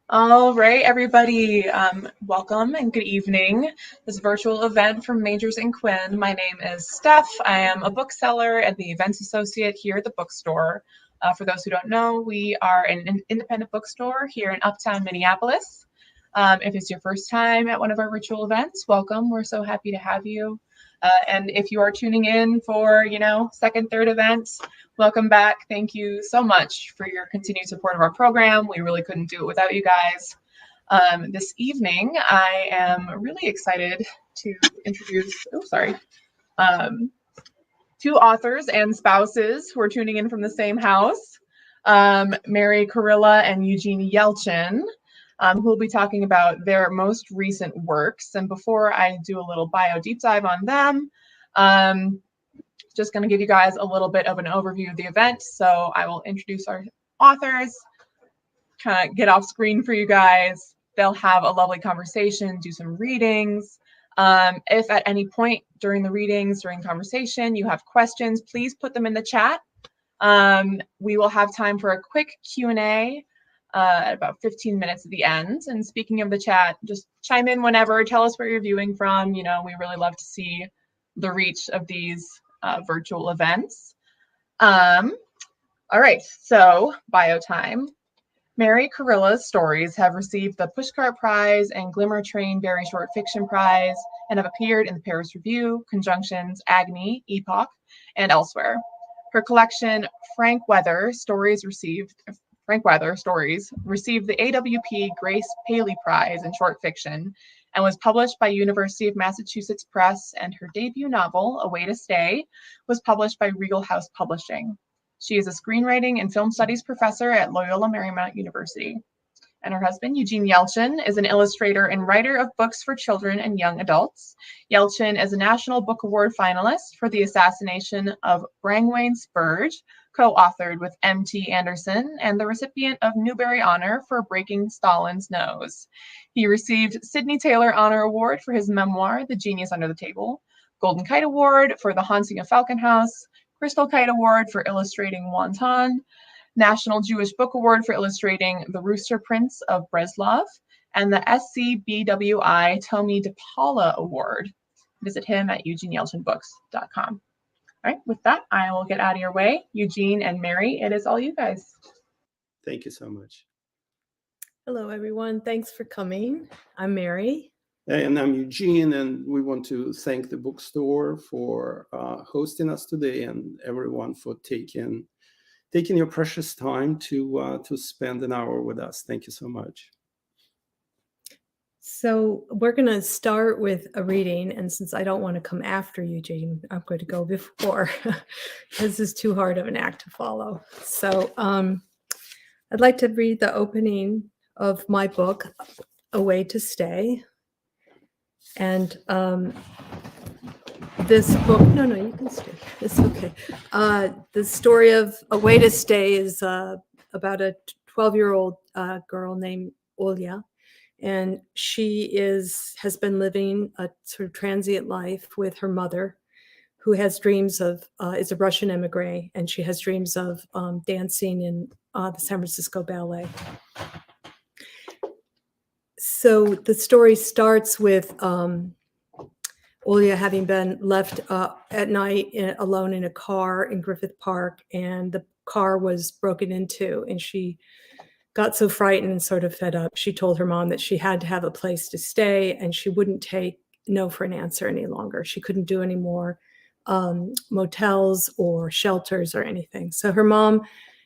All right, everybody, welcome and good evening. This virtual event from Majors and Quinn. My name is Steph. I am a bookseller and the events associate here at the bookstore. For those who don't know, we are an independent bookstore here in Uptown Minneapolis. If it's your first time at one of our virtual events, welcome. We're so happy to have you. And if you are tuning in for, second, third events, welcome back. Thank you so much for your continued support of our program. We really couldn't do it without you guys. This evening, I am really excited to introduce, two authors and spouses who are tuning in from the same house, Mary Carrillo and Eugene Yelchin, who will be talking about their most recent works. And before I do a little bio deep dive on them, just going to give you guys a little bit of an overview of the event. So I will introduce our authors, kind of get off screen for you guys. They'll have a lovely conversation, do some readings. If at any point during the readings, during conversation, you have questions, please put them in the chat. We will have time for a quick Q&A at about 15 minutes at the end. And speaking of the chat, just chime in whenever, tell us where you're viewing from. We really love to see the reach of these virtual events. All right, so bio time. Mary Carrillo's stories have received the Pushcart Prize and Glimmer Train Very Short Fiction Prize and have appeared in the Paris Review, Conjunctions, Agni, Epoch, and elsewhere. Her collection, Frank Weather Stories received the AWP Grace Paley Prize in Short Fiction and was published by University of Massachusetts Press, and her debut novel, A Way to Stay, was published by Regal House Publishing. She is a screenwriting and film studies professor at Loyola Marymount University. And her husband, Eugene Yelchin, is an illustrator and writer of books for children and young adults. Yelchin is a National Book Award finalist for The Assassination of Brangwain Spurge, co-authored with M.T. Anderson, and the recipient of Newbery Honor for Breaking Stalin's Nose. He received Sidney Taylor Honor Award for his memoir, The Genius Under the Table, Golden Kite Award for The Haunting of Falcon House, Crystal Kite Award for illustrating Wonton, National Jewish Book Award for illustrating The Rooster Prince of Breslov, and the SCBWI Tomi DePaula Award. Visit him at eugeneyelchinbooks.com. All right, with that, I will get out of your way. Eugene and Mary, it is all you guys. Thank you so much. Hello, everyone. Thanks for coming. I'm Mary. And I'm Eugene, and we want to thank the bookstore for hosting us today, and everyone for taking your precious time to spend an hour with us. Thank you so much. So we're going to start with a reading, and since I don't want to come after Eugene, I'm going to go before, because this is too hard of an act to follow. So I'd like to read the opening of my book, A Way to Stay. And this book, no, you can stay. It's okay. The story of A Way to Stay is about a 12-year-old girl named Olya. And she has been living a sort of transient life with her mother, who has dreams of, is a Russian emigre, and she has dreams of dancing in the San Francisco Ballet. So the story starts with Olya having been left at night alone in a car in Griffith Park, and the car was broken into, and she got so frightened and sort of fed up. She told her mom that she had to have a place to stay, and she wouldn't take no for an answer any longer. She couldn't do any more motels or shelters or anything. So her mom,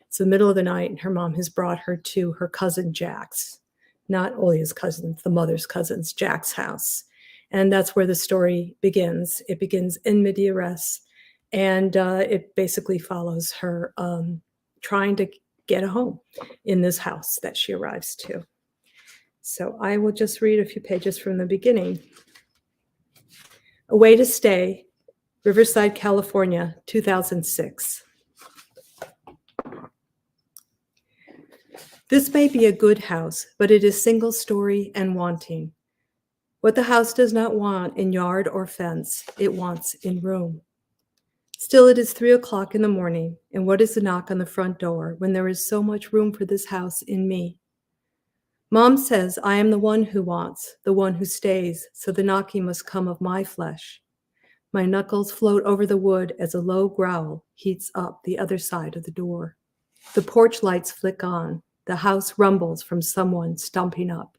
it's the middle of the night, and her mom has brought her to her cousin Jack's. Not Olya's cousins, the mother's cousins, Jack's house. And that's where the story begins. It begins in media res, and it basically follows her trying to get a home in this house that she arrives to. So I will just read a few pages from the beginning. A Way to Stay, Riverside, California, 2006. This may be a good house, but it is single story and wanting. What the house does not want in yard or fence, it wants in room. Still, it is 3 o'clock in the morning, and what is the knock on the front door when there is so much room for this house in me? Mom says I am the one who wants, the one who stays, so the knocking must come of my flesh. My knuckles float over the wood as a low growl heats up the other side of the door. The porch lights flick on. The house rumbles from someone stomping up.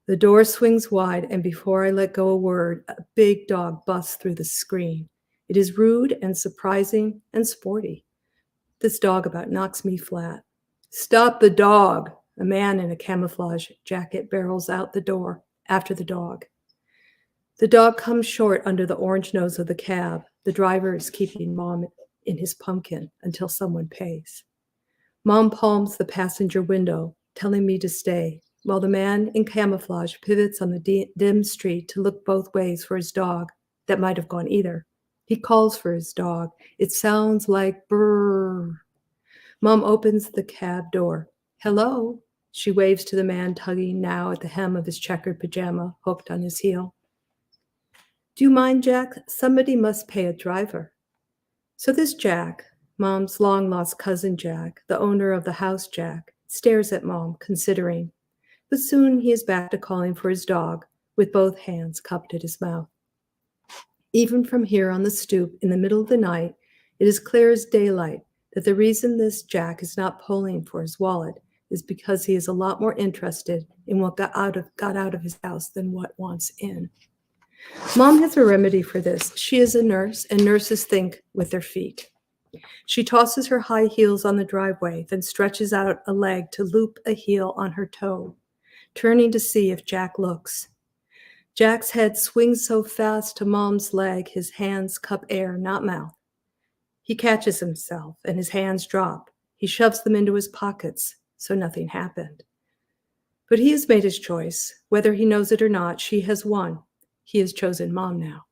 The door swings wide, and before I let go a word, a big dog busts through the screen. It is rude and surprising and sporty. This dog about knocks me flat. Stop the dog! A man in a camouflage jacket barrels out the door after the dog. The dog comes short under the orange nose of the cab. The driver is keeping Mom in his pumpkin until someone pays. Mom palms the passenger window, telling me to stay, while the man in camouflage pivots on the dim street to look both ways for his dog that might have gone either. He calls for his dog. It sounds like brrr. Mom opens the cab door. Hello? She waves to the man tugging now at the hem of his checkered pajama hooked on his heel. Do you mind, Jack? Somebody must pay a driver. So this Jack, Mom's long-lost cousin Jack, the owner of the house Jack, stares at Mom, considering. But soon he is back to calling for his dog, with both hands cupped at his mouth. Even from here on the stoop in the middle of the night, it is clear as daylight that the reason this Jack is not pulling for his wallet is because he is a lot more interested in what got out of his house than what wants in. Mom has a remedy for this. She is a nurse, and nurses think with their feet. She tosses her high heels on the driveway, then stretches out a leg to loop a heel on her toe, turning to see if Jack looks. Jack's head swings so fast to Mom's leg, his hands cup air, not mouth. He catches himself, and his hands drop. He shoves them into his pockets, so nothing happened. But he has made his choice. Whether he knows it or not, she has won. He has chosen Mom now.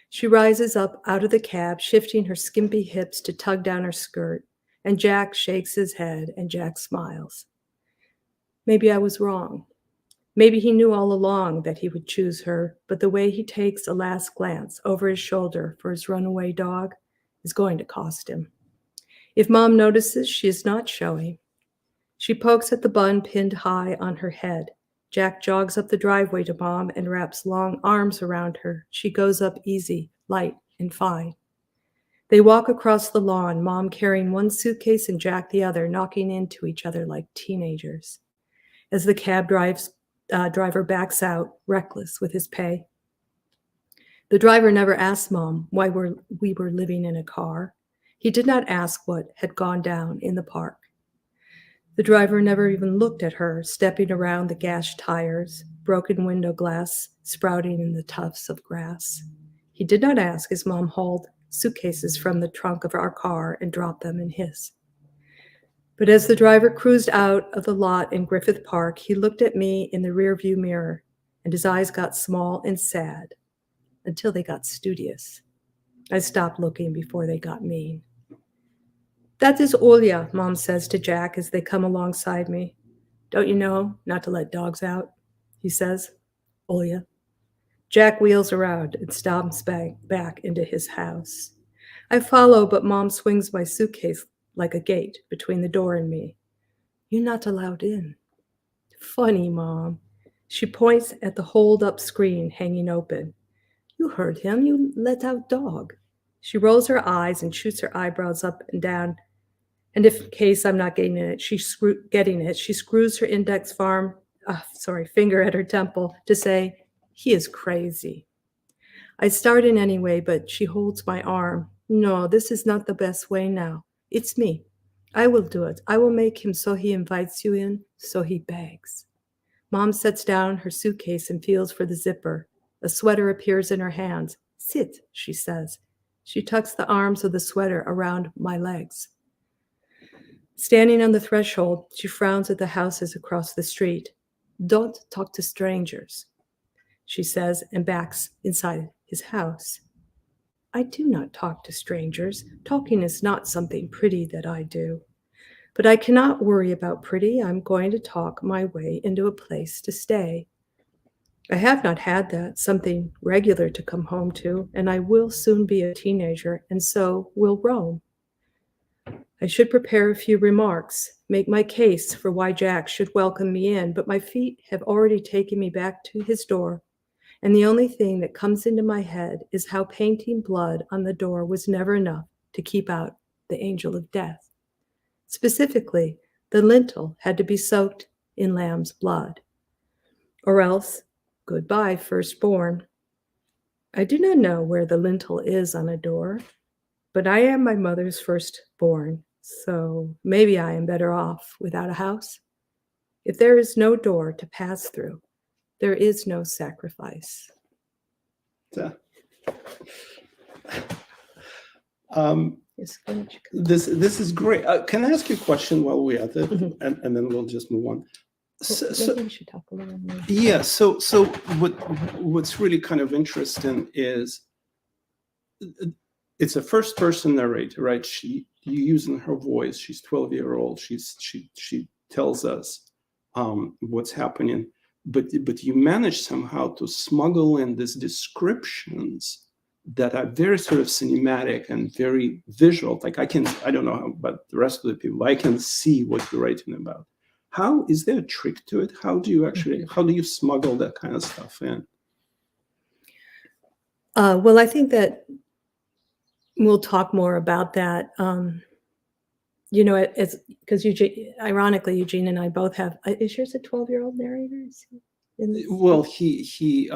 She rises up out of the cab, shifting her skimpy hips to tug down her skirt, and Jack shakes his head, and Jack smiles. Maybe I was wrong. Maybe he knew all along that he would choose her, but the way he takes a last glance over his shoulder for his runaway dog is going to cost him. If Mom notices, she is not showing. She pokes at the bun pinned high on her head. Jack jogs up the driveway to Mom and wraps long arms around her. She goes up easy, light, and fine. They walk across the lawn, Mom carrying one suitcase and Jack the other, knocking into each other like teenagers. As the cab driver backs out, reckless with his pay. The driver never asked Mom why we were living in a car. He did not ask what had gone down in the park. The driver never even looked at her, stepping around the gashed tires, broken window glass sprouting in the tufts of grass. He did not ask as Mom hauled suitcases from the trunk of our car and dropped them in his. But as the driver cruised out of the lot in Griffith Park, he looked at me in the rearview mirror, and his eyes got small and sad until they got studious. I stopped looking before they got mean. That is Olya, Mom says to Jack as they come alongside me. Don't you know not to let dogs out? He says. Olya. Jack wheels around and stomps back into his house. I follow, but Mom swings my suitcase like a gate between the door and me. You're not allowed in. Funny, Mom. She points at the hold-up screen hanging open. You heard him. You let out dog. She rolls her eyes and shoots her eyebrows up and down. And if in case I'm not getting it, she screws her index finger at her temple to say, he is crazy. I start in anyway, but she holds my arm. No, this is not the best way now. It's me. I will do it. I will make him so he invites you in, so he begs. Mom sets down her suitcase and feels for the zipper. A sweater appears in her hands. Sit, she says. She tucks the arms of the sweater around my legs. Standing on the threshold, she frowns at the houses across the street. Don't talk to strangers, she says, and backs inside his house. I do not talk to strangers. Talking is not something pretty that I do. But I cannot worry about pretty. I'm going to talk my way into a place to stay. I have not had that, something regular to come home to, and I will soon be a teenager, and so will roam. I should prepare a few remarks. make my case for why Jack should welcome me in, but my feet have already taken me back to his door. And the only thing that comes into my head is how painting blood on the door was never enough to keep out the angel of death. Specifically, the lintel had to be soaked in lamb's blood. Or else, goodbye, firstborn. I do not know where the lintel is on a door, but I am my mother's firstborn, so maybe I am better off without a house. If there is no door to pass through, there is no sacrifice. Yeah. This is great. Can I ask you a question while we're at it, and then we'll just move on? Maybe we should talk a little more. Yeah. So what's really kind of interesting is it's a first person narrator, right? You using her voice. She's 12-year-old. She tells us what's happening, but you manage somehow to smuggle in these descriptions that are very sort of cinematic and very visual. Like I don't know about the rest of the people, but I can see what you're writing about. How is there a trick to it? How do you smuggle that kind of stuff in? Well, I think that we'll talk more about that. It's because ironically, Eugene and I both have. Is yours a 12-year-old narrator? Well, he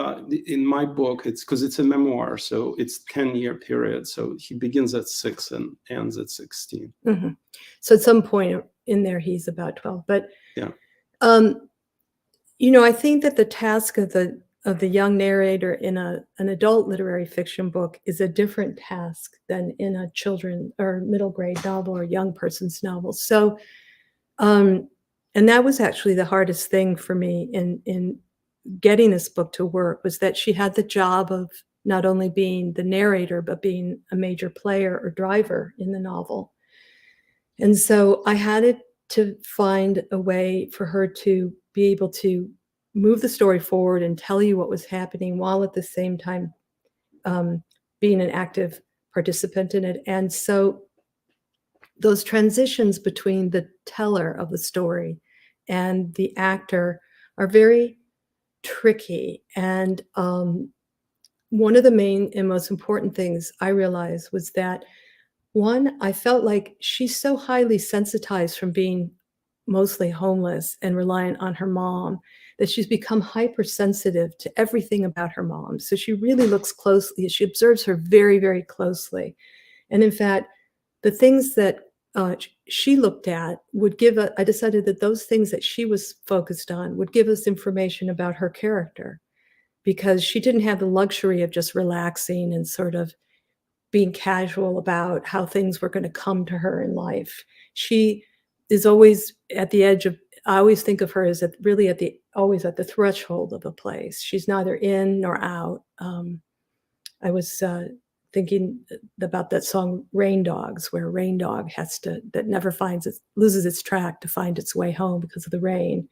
in my book, it's because it's a memoir, so it's 10-year period. So he begins at 6 and ends at 16. Mm-hmm. So at some point in there, he's about 12. But yeah, I think that the task of the young narrator in an adult literary fiction book is a different task than in a children or middle grade novel or young person's novel. So, and that was actually the hardest thing for me in getting this book to work, was that she had the job of not only being the narrator, but being a major player or driver in the novel. And so I had to find a way for her to be able to move the story forward and tell you what was happening while at the same time being an active participant in it. And so those transitions between the teller of the story and the actor are very tricky. And one of the main and most important things I realized was that, one, I felt like she's so highly sensitized from being mostly homeless and reliant on her mom that she's become hypersensitive to everything about her mom. So she really looks closely, she observes her very, very closely. And in fact, the things that she looked at would I decided that those things that she was focused on would give us information about her character, because she didn't have the luxury of just relaxing and sort of being casual about how things were going to come to her in life. She is always at the edge of, I always think of her as always at the threshold of a place. She's neither in nor out. I was thinking about that song Rain Dogs, where a rain dog that never loses its track to find its way home because of the rain.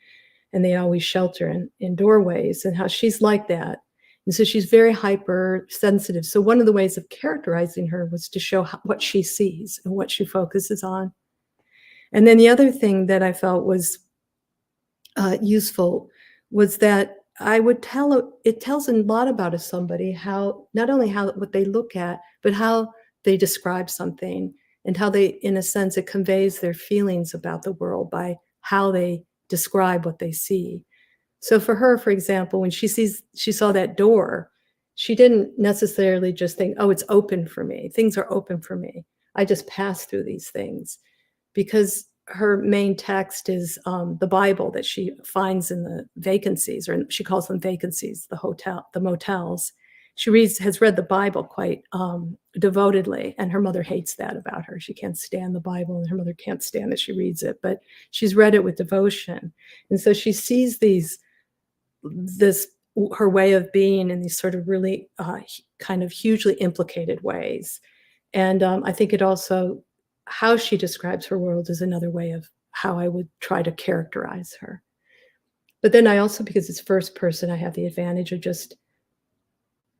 And they always shelter in doorways, and how she's like that. And so she's very hypersensitive. So one of the ways of characterizing her was to show what she sees and what she focuses on. And then the other thing that I felt was useful was that I would it tells a lot about somebody, not only what they look at, but how they describe something, and how they, in a sense, it conveys their feelings about the world by how they describe what they see. So for her, for example, when she saw that door, she didn't necessarily just think, oh, it's open for me. Things are open for me. I just pass through these things, because her main text is the Bible that she finds in the vacancies, or she calls them vacancies, the motels. She has read the Bible quite devotedly, and her mother hates that about her. She can't stand the Bible, and her mother can't stand that she reads it, but she's read it with devotion. And so she sees her way of being in these sort of really kind of hugely implicated ways. And I think it also, how she describes her world is another way of how I would try to characterize her. But then I also, because it's first person, I have the advantage of just,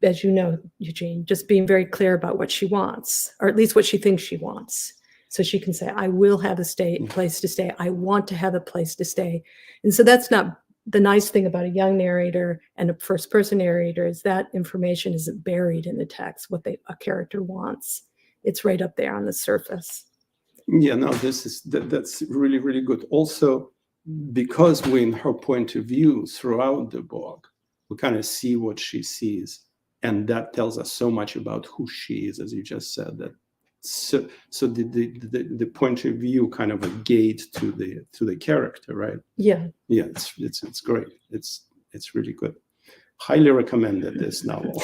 as you know, Eugene, just being very clear about what she wants, or at least what she thinks she wants. So she can say, I will have a place to stay. I want to have a place to stay. And so that's not the nice thing about a young narrator and a first person narrator, is that information isn't buried in the text, what a character wants. It's right up there on the surface. Yeah, no, that's really, really good. Also, because we're in her point of view throughout the book, we kind of see what she sees. And that tells us so much about who she is, as you just said. That so the point of view kind of a gate to the character, right? Yeah. Yeah, it's great. It's really good. Highly recommended this novel.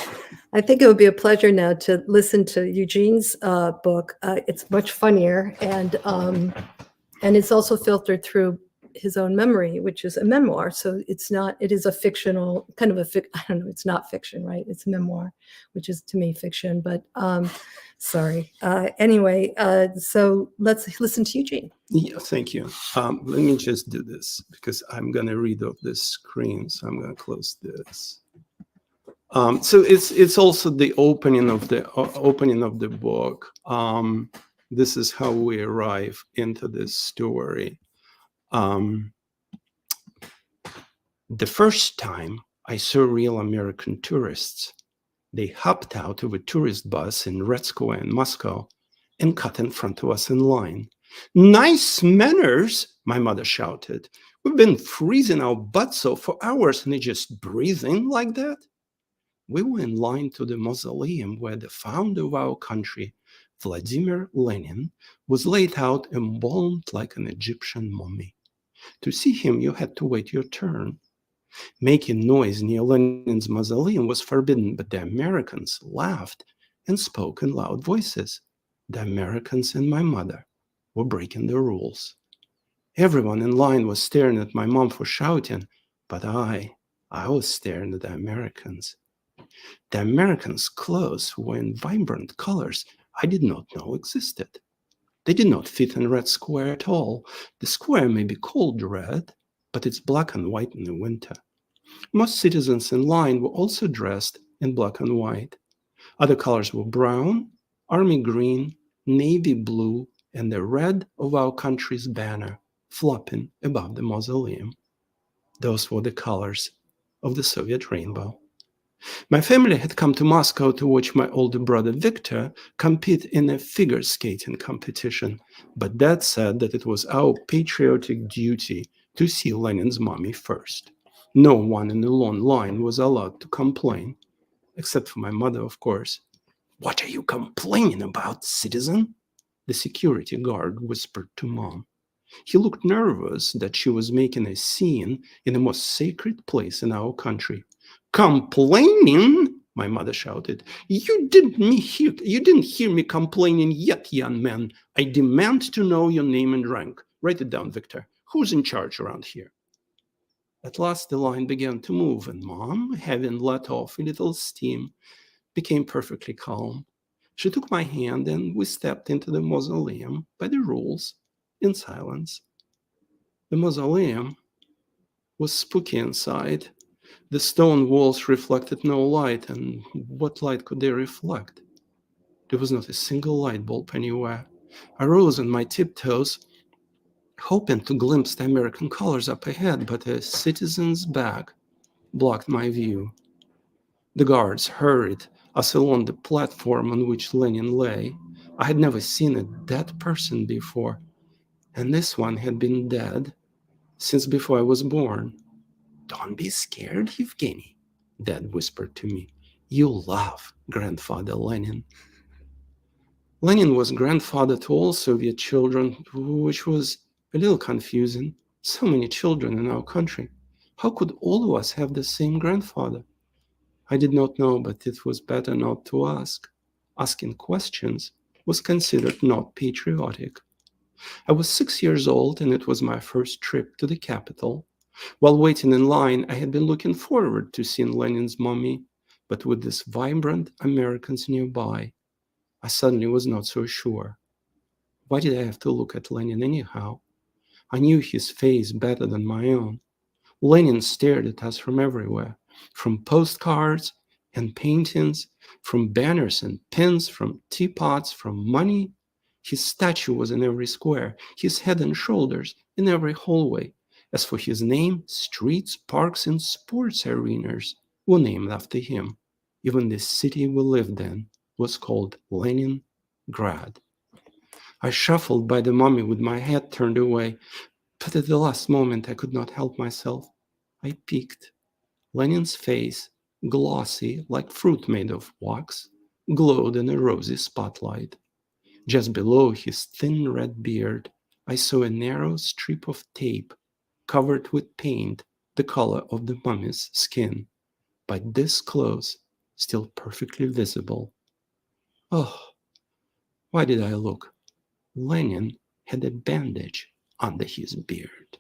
I think it would be a pleasure now to listen to Eugene's book. It's much funnier, and it's also filtered through his own memory, which is a memoir. So it is a fictional, kind of I don't know, it's not fiction, right? It's a memoir, which is to me fiction, but sorry. Anyway, so let's listen to Eugene. Yeah, thank you. Let me just do this because I'm going to read off this screen. So I'm going to close this. So it's also the opening of the book. This is how we arrive into this story. The first time I saw real American tourists, they hopped out of a tourist bus in Red Square in Moscow and cut in front of us in line. Nice manners, my mother shouted. We've been freezing our butts off for hours and they just breathe in like that. We were in line to the mausoleum where the founder of our country, Vladimir Lenin, was laid out embalmed like an Egyptian mummy. To see him, you had to wait your turn. Making noise near Lenin's mausoleum was forbidden, but the Americans laughed and spoke in loud voices. The Americans and my mother were breaking the rules. Everyone in line was staring at my mom for shouting, but I was staring at the Americans. The Americans' clothes were in vibrant colors I did not know existed. They did not fit in Red Square at all. The square may be called red, but it's black and white in the winter. Most citizens in line were also dressed in black and white. Other colors were brown, army green, navy blue, and the red of our country's banner flopping above the mausoleum. Those were the colors of the Soviet rainbow. My family had come to Moscow to watch my older brother Victor compete in a figure skating competition, but Dad said that it was our patriotic duty to see Lenin's mummy first. No one in the long line was allowed to complain, except for my mother, of course. What are you complaining about, citizen? The security guard whispered to Mom. He looked nervous that she was making a scene in the most sacred place in our country. Complaining? My mother shouted. You didn't hear me complaining yet, young man. I demand to know your name and rank. Write it down, Victor. Who's in charge around here? At last the line began to move, and Mom, having let off a little steam, became perfectly calm. She took my hand and we stepped into the mausoleum by the rules in silence. The mausoleum was spooky inside. The stone walls reflected no light, and what light could they reflect? There was not a single light bulb anywhere. I rose on my tiptoes, hoping to glimpse the American colors up ahead, but a citizen's back blocked my view. The guards hurried us along the platform on which Lenin lay. I had never seen a dead person before, and this one had been dead since before I was born. Don't be scared, Evgeny, Dad whispered to me. You love Grandfather Lenin. Lenin was grandfather to all Soviet children, which was a little confusing. So many children in our country. How could all of us have the same grandfather? I did not know, but it was better not to ask. Asking questions was considered not patriotic. I was 6 years old, and it was my first trip to the capital. While waiting in line, I had been looking forward to seeing Lenin's mummy, but with these vibrant Americans nearby, I suddenly was not so sure. Why did I have to look at Lenin anyhow? I knew his face better than my own. Lenin stared at us from everywhere, from postcards and paintings, from banners and pins, from teapots, from money, His statue was in every square, his head and shoulders in every hallway. As for his name, streets, parks, and sports arenas were named after him. Even the city we lived in was called Leningrad. I shuffled by the mummy with my head turned away, but at the last moment I could not help myself. I peeked. Lenin's face, glossy like fruit made of wax, glowed in a rosy spotlight. Just below his thin red beard, I saw a narrow strip of tape covered with paint the color of the mummy's skin, but this close, still perfectly visible. Oh, why did I look? Lenin had a bandage under his beard.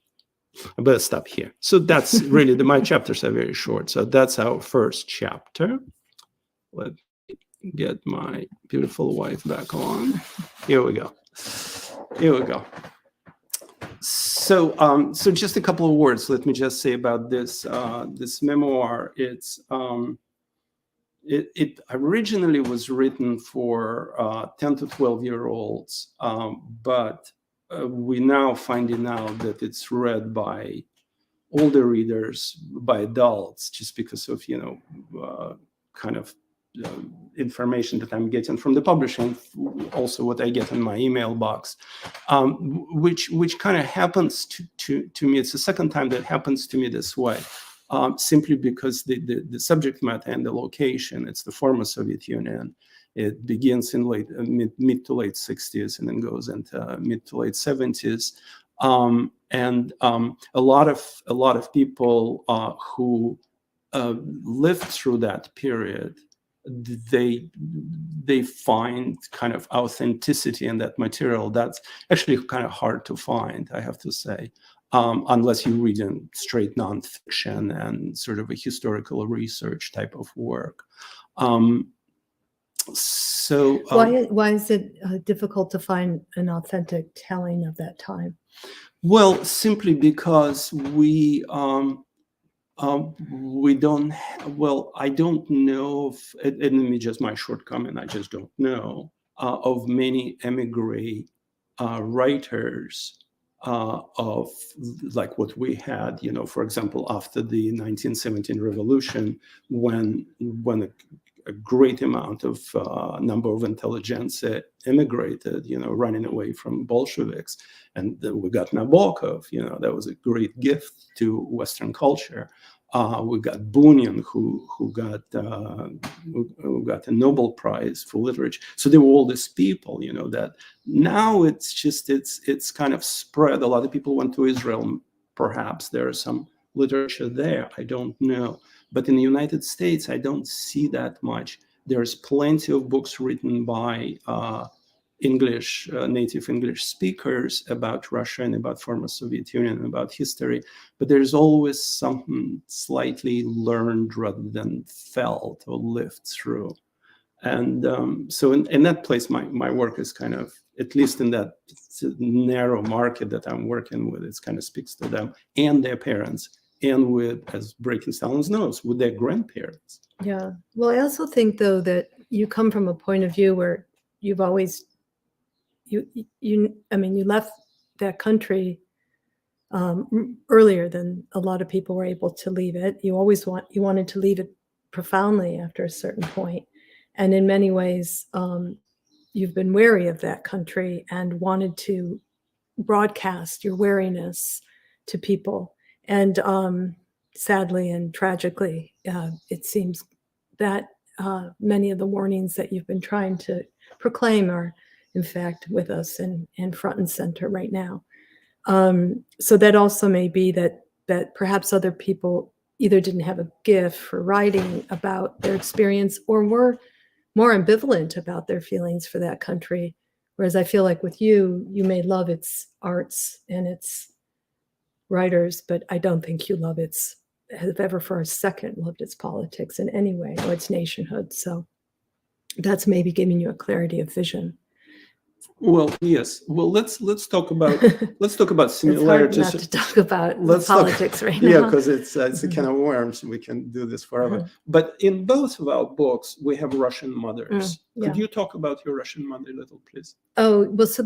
I better stop here. So that's really, my chapters are very short. So that's our first chapter. Let me get my beautiful wife back on. Here we go. Here we go. So, so just a couple of words. Let me just say about this this memoir. It originally was written for 10 to 12-year-olds, but we now finding out that it's read by older readers, by adults, just because of kind of information that I'm getting from the publishing, also what I get in my email box, which kind of happens to me. It's the second time that happens to me this way, simply because the subject matter and the location, it's the former Soviet Union. It begins in mid to late 60s and then goes into mid to late 70s. And a lot of people who lived through that period, they find kind of authenticity in that material. That's actually kind of hard to find, I have to say, unless you're reading straight nonfiction and sort of a historical research type of work. So why is it difficult to find an authentic telling of that time? Well, simply because we don't. Well, I don't know if, and just my shortcoming, I just don't know of many emigre writers of like what we had. For example, after the 1917 revolution, when a great amount of number of intelligentsia immigrated, running away from Bolsheviks. And we got Nabokov, that was a great gift to Western culture. We got Bunin, who got a Nobel Prize for literature. So there were all these people, that now it's kind of spread. A lot of people went to Israel. Perhaps there is some literature there. I don't know. But in the United States, I don't see that much. There's plenty of books written by native English speakers about Russia and about former Soviet Union and about history. But there's always something slightly learned rather than felt or lived through. And so in that place, my work is kind of, at least in that narrow market that I'm working with, it kind of speaks to them and their parents, and with, as breaking Stalin's nose, with their grandparents. Yeah. Well, I also think, though, that you come from a point of view where you've always, you left that country earlier than a lot of people were able to leave it. You wanted to leave it profoundly after a certain point. And in many ways, you've been wary of that country and wanted to broadcast your wariness to people. And sadly and tragically, it seems that many of the warnings that you've been trying to proclaim are, in fact, with us and front and center right now. So that also may be that perhaps other people either didn't have a gift for writing about their experience or were more ambivalent about their feelings for that country. Whereas I feel like with you may love its arts and its writers, but I don't think you have ever for a second loved its politics in any way or its nationhood. So that's maybe giving you a clarity of vision. Well, yes. Well, let's talk about It's hard similarities. not to talk about Let's politics talk, right yeah, now. because it's a can of worms. We can do this forever. Mhm. But in both of our books, we have Russian mothers. Yeah. Could you talk about your Russian mother a little, please? Oh, well, so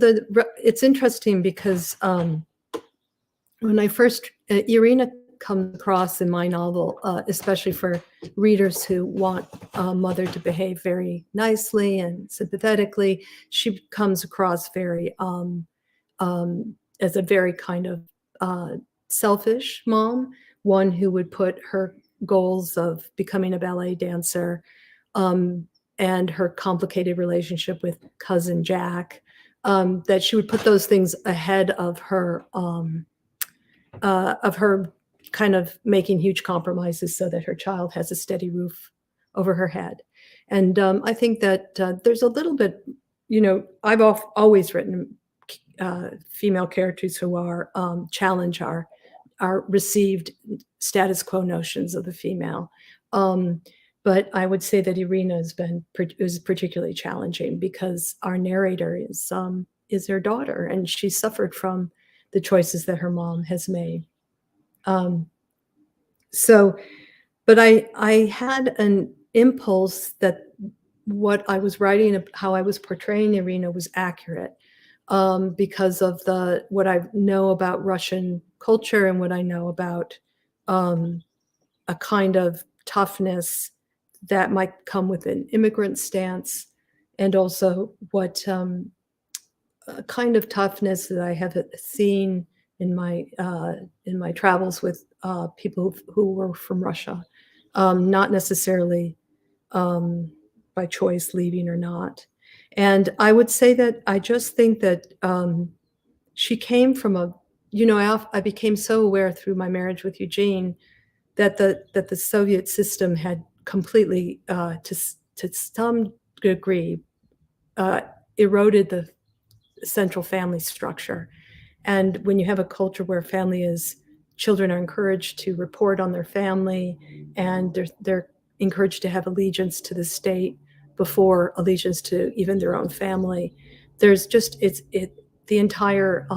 it's interesting because when I first, Irina comes across in my novel, especially for readers who want a mother to behave very nicely and sympathetically, she comes across very as a very kind of selfish mom, one who would put her goals of becoming a ballet dancer and her complicated relationship with cousin Jack, that she would put those things ahead of her kind of making huge compromises so that her child has a steady roof over her head. And I think that there's a little bit, I've always written female characters who are challenge our received status quo notions of the female. But I would say that Irina is particularly challenging because our narrator is her daughter, and she suffered from the choices that her mom has made. But I had an impulse that what I was writing, how I was portraying Irina was accurate because of what I know about Russian culture and what I know about a kind of toughness that might come with an immigrant stance, and also what a kind of toughness that I have seen in my travels with people who were from Russia, not necessarily by choice, leaving or not. And I would say that I just think that she came from I became so aware through my marriage with Eugene that the Soviet system had completely, to some degree, eroded the central family structure. And when you have a culture where children are encouraged to report on their family, and they're encouraged to have allegiance to the state before allegiance to even their own family, there's just the entire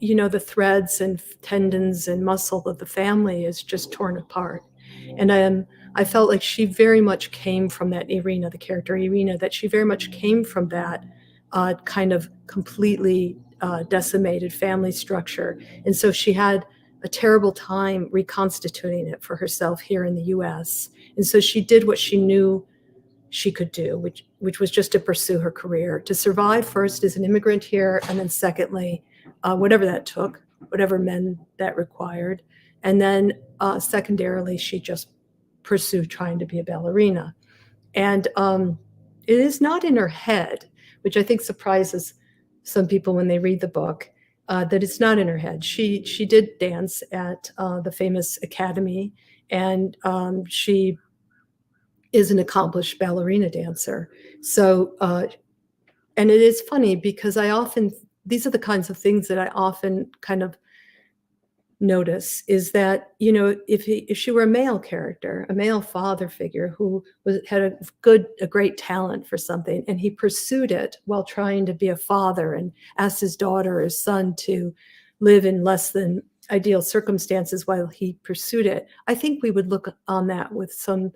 the threads and tendons and muscle of the family is just torn apart. And I felt like she very much came from that Irina, the character Irina, that she very much came from that kind of completely decimated family structure. And so she had a terrible time reconstituting it for herself here in the US. And so she did what she knew she could do, which was just to pursue her career, to survive first as an immigrant here, and then secondly, whatever that took, whatever men that required. And then secondarily, she just pursued trying to be a ballerina. And it is not in her head, which I think surprises some people when they read the book, that it's not in her head. She did dance at the famous academy, and she is an accomplished ballerina dancer. So, and it is funny because these are the kinds of things that I often kind of notice, is that, if she were a male character, a male father figure who had a great talent for something, and he pursued it while trying to be a father and asked his daughter or his son to live in less than ideal circumstances while he pursued it, I think we would look on that with some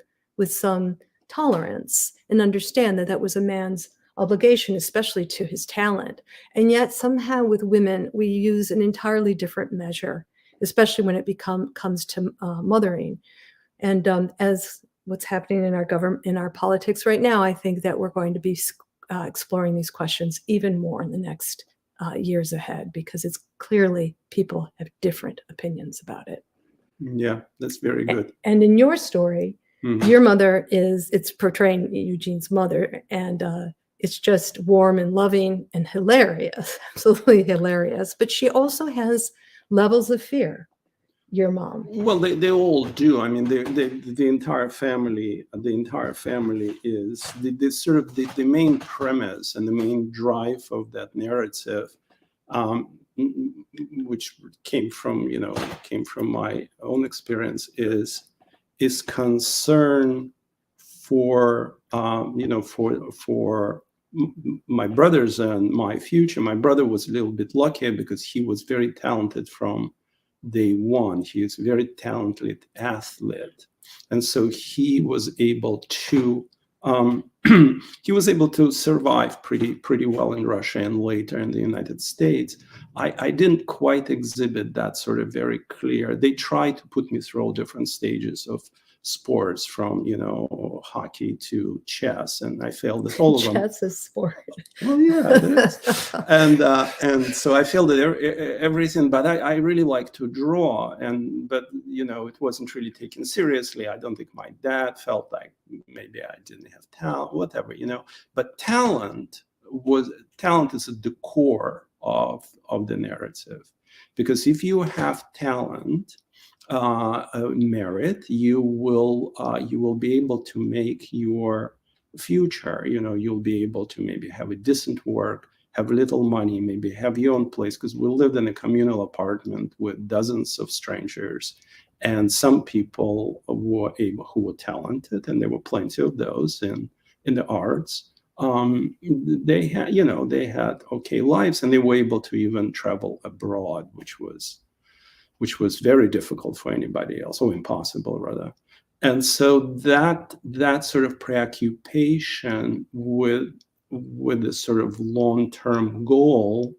tolerance and understand that that was a man's obligation, especially to his talent. And yet somehow with women, we use an entirely different measure, especially when it comes to mothering. And as what's happening in our government, in our politics right now, I think that we're going to be exploring these questions even more in the next years ahead, because it's clearly people have different opinions about it. Yeah, that's very good. And in your story, your mother it's portraying Eugene's mother, and it's just warm and loving and hilarious, absolutely hilarious. But she also has levels of fear, your mom. Well, they all do. I mean, the entire family is the sort of the main premise and the main drive of that narrative, which came from my own experience, is concern for my brothers and my future. My brother was a little bit luckier because he was very talented from day one. He is a very talented athlete, and so he was able to he was able to survive pretty well in Russia and later in the United States. I didn't quite exhibit that sort of very clear. They tried to put me through all different stages of sports, from hockey to chess, and I failed at all of them. Chess is sport. Well, yeah, it is. And so I failed at everything, but I really like to draw, but it wasn't really taken seriously. I don't think my dad felt like maybe I didn't have talent, whatever, But talent is at the core of the narrative, because if you have talent, merit, you will be able to make your future. You'll be able to maybe have a decent work, have little money, maybe have your own place, because we lived in a communal apartment with dozens of strangers, and some people who were talented, and there were plenty of those in the arts. They had okay lives, and they were able to even travel abroad, which was very difficult for anybody else, or impossible rather. And so that sort of preoccupation with this sort of long-term goal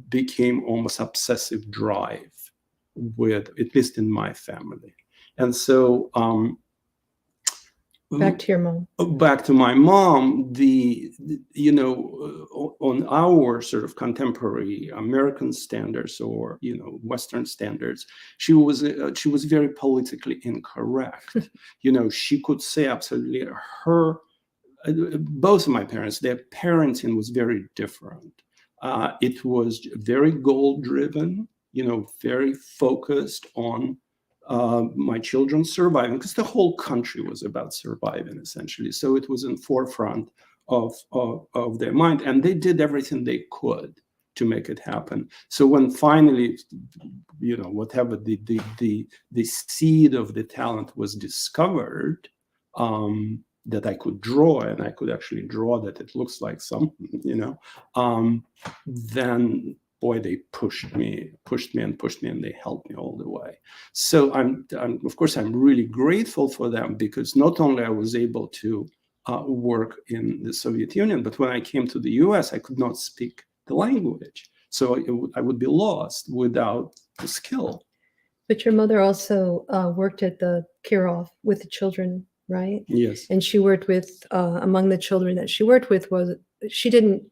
became almost obsessive drive, at least in my family. And so back to your mom. Back to my mom, on our sort of contemporary American standards, or Western standards, she was very politically incorrect. She could say absolutely both of my parents, their parenting was very different. It was very goal-driven, very focused on my children surviving, because the whole country was about surviving, essentially. So it was in forefront of their mind, and they did everything they could to make it happen. So when finally, whatever the seed of the talent was discovered, that I could draw, and I could actually draw that it looks like something, then boy, they pushed me, and they helped me all the way. So I'm of course, I'm really grateful for them, because not only I was able to work in the Soviet Union, but when I came to the US, I could not speak the language. So I would be lost without the skill. But your mother also worked at the Kirov with the children, right? Yes. And she worked with, among the children that she worked with, she didn't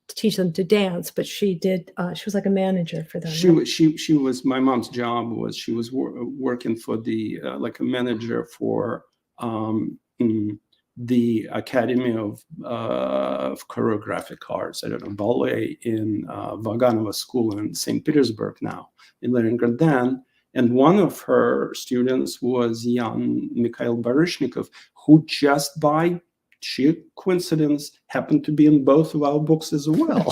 teach them to dance, but she did. She was like a manager for them. She was, my mom's job was, she was working for the like a manager for the Academy of Choreographic Arts. I don't know, ballet in Vaganova School in St. Petersburg now, in Leningrad then. And one of her students was young Mikhail Barishnikov, who just by sheer coincidence happened to be in both of our books as well.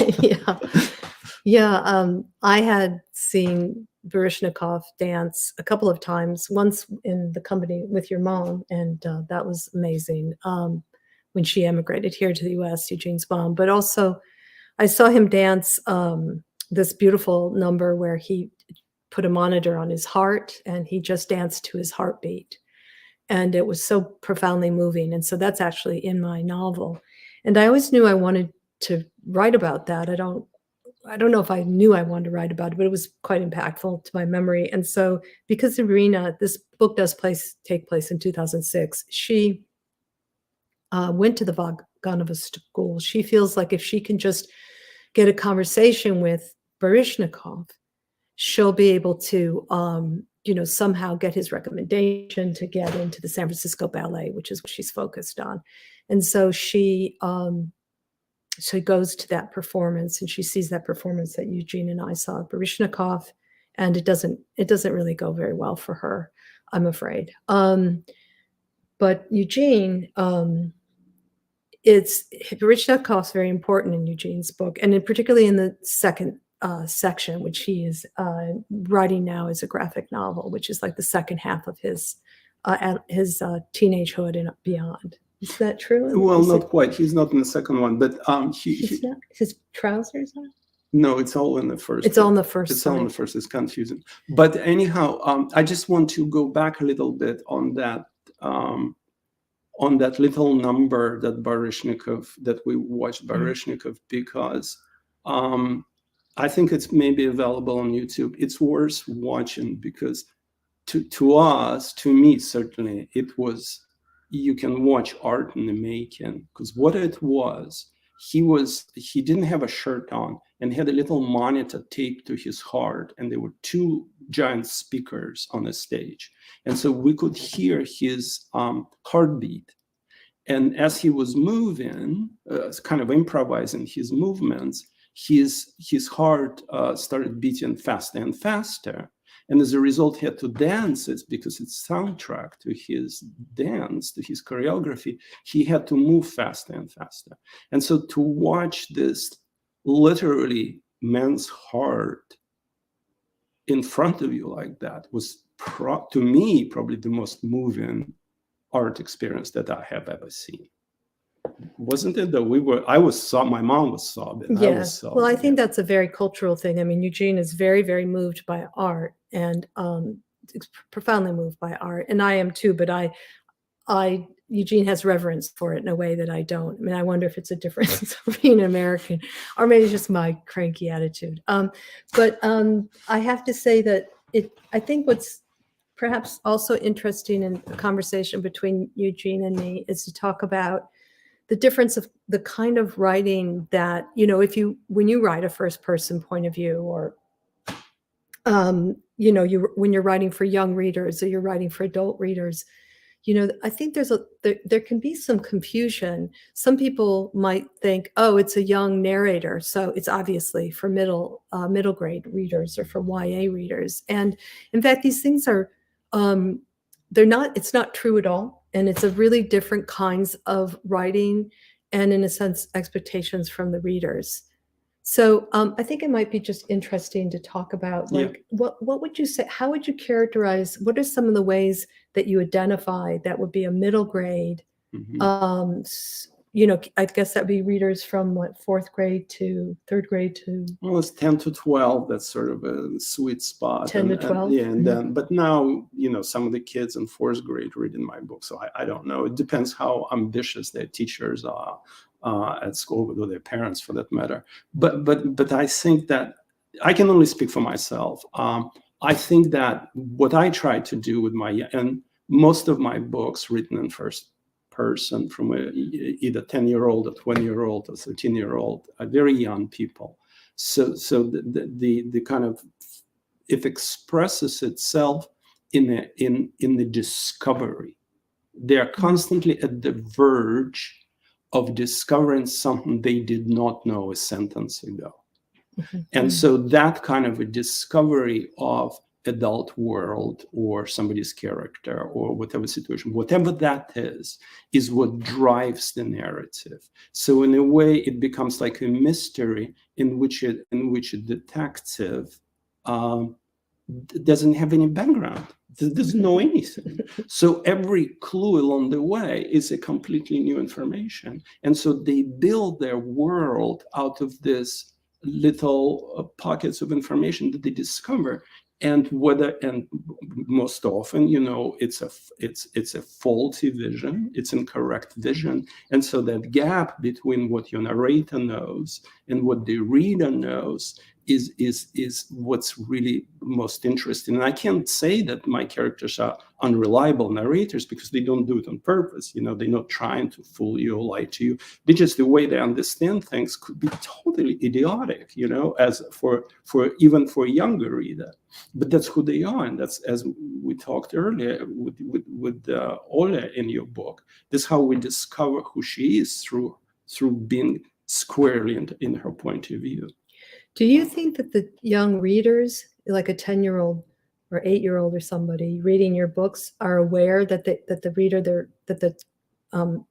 I had seen Barishnikov dance a couple of times, once in the company with your mom, and that was amazing. When she emigrated here to the US, Eugene's mom, but also I saw him dance this beautiful number where he put a monitor on his heart and he just danced to his heartbeat. And it was so profoundly moving. And so that's actually in my novel. And I always knew I wanted to write about that. I don't know if I knew I wanted to write about it, but it was quite impactful to my memory. And so because Irina, this book does take place in 2006, she went to the Vaganova school. She feels like if she can just get a conversation with Barishnikov, she'll be able to somehow get his recommendation to get into the San Francisco Ballet, which is what she's focused on. And so she goes to that performance, and she sees that performance that Eugene and I saw at Barishnikov, and it doesn't really go very well for her, I'm afraid. But Eugene, Barishnikov's very important in Eugene's book, and particularly in the second section, which he is writing now as a graphic novel, which is like the second half of his teenagehood and beyond. Is that true? Well, Is not quite. He's not in the second one, but he's not, his trousers on? no, it's all in the first. It's all in the first. It's all in the first. It's confusing. But anyhow, I just want to go back a little bit on that little number that we watched Barishnikov, because I think it's maybe available on YouTube. It's worth watching because to me certainly, it was, you can watch art in the making, because what it was, he didn't have a shirt on and had a little monitor taped to his heart, and there were two giant speakers on the stage, and so we could hear his heartbeat. And as he was moving, kind of improvising his movements, his heart started beating faster and faster. And as a result, he had to dance it because it's soundtrack to his dance, to his choreography. He had to move faster and faster. And so to watch this literally man's heart in front of you like that was, to me, probably the most moving art experience that I have ever seen. Wasn't it? Though my mom was sobbing. Yeah. I was sobbing. Well, I think that's a very cultural thing. I mean, Eugene is very, very moved by art, and profoundly moved by art, and I am too. But Eugene has reverence for it in a way that I don't. I mean, I wonder if it's a difference of being American, or maybe it's just my cranky attitude. But I have to say that I think what's perhaps also interesting in a conversation between Eugene and me is to talk about the difference of the kind of writing that, when you write a first person point of view, or, when you're writing for young readers or you're writing for adult readers, I think there can be some confusion. Some people might think, oh, it's a young narrator, so it's obviously for middle grade readers or for YA readers. And in fact, these things are, it's not true at all. And it's a really different kinds of writing, and in a sense, expectations from the readers. So I think it might be just interesting to talk about, like, what would you say, how would you characterize, what are some of the ways that you identify that would be a middle grade? I guess that'd be readers from what, 4th grade to 3rd grade to? Well, it's 10 to 12. That's sort of a sweet spot. 10 to 12. And then, but now, some of the kids in 4th grade reading my book. So I don't know. It depends how ambitious their teachers are at school, or their parents for that matter. But I think that I can only speak for myself. I think that what I try to do with and most of my books written in first person, from either 10-year-old or 20-year-old or 13-year-old, are very young people. So the kind of, it expresses itself in the discovery. They are constantly at the verge of discovering something they did not know a sentence ago. And so that kind of a discovery of adult world or somebody's character or whatever situation, whatever that is what drives the narrative. So in a way, it becomes like a mystery in which a detective doesn't have any background, doesn't know anything. So every clue along the way is a completely new information. And so they build their world out of this little pockets of information that they discover. And most often, it's a faulty vision, it's incorrect vision. And so that gap between what your narrator knows and what the reader knows is what's really most interesting. And I can't say that my characters are unreliable narrators, because they don't do it on purpose. They're not trying to fool you or lie to you. They just, the way they understand things could be totally idiotic, as for even for a younger reader. But that's who they are. And that's, as we talked earlier with Ola in your book, this is how we discover who she is, through being squarely in her point of view. Do you think that the young readers, like a 10-year-old or 8-year-old or somebody reading your books, are aware that the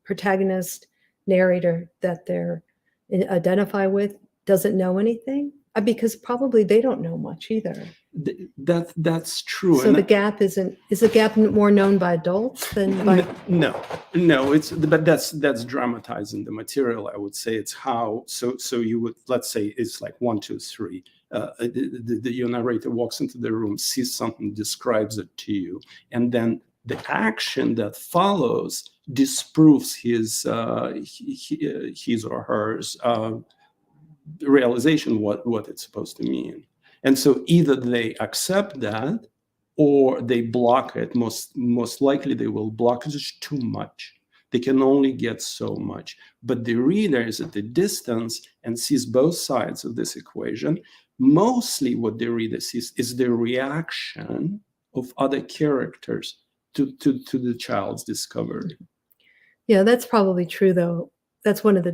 protagonist narrator that they're identify with doesn't know anything? Because probably they don't know much either. That's true. So the gap is the gap more known by adults than by? No. But that's dramatizing the material. I would say it's how. So you would, let's say it's like 1, 2, 3. Your narrator walks into the room, sees something, describes it to you, and then the action that follows disproves his or hers realization what it's supposed to mean. And so either they accept that or they block it. Most likely they will block it. It's too much. They can only get so much. But the reader is at a distance and sees both sides of this equation. Mostly what the reader sees is the reaction of other characters to the child's discovery. Yeah, that's probably true, though. That's one of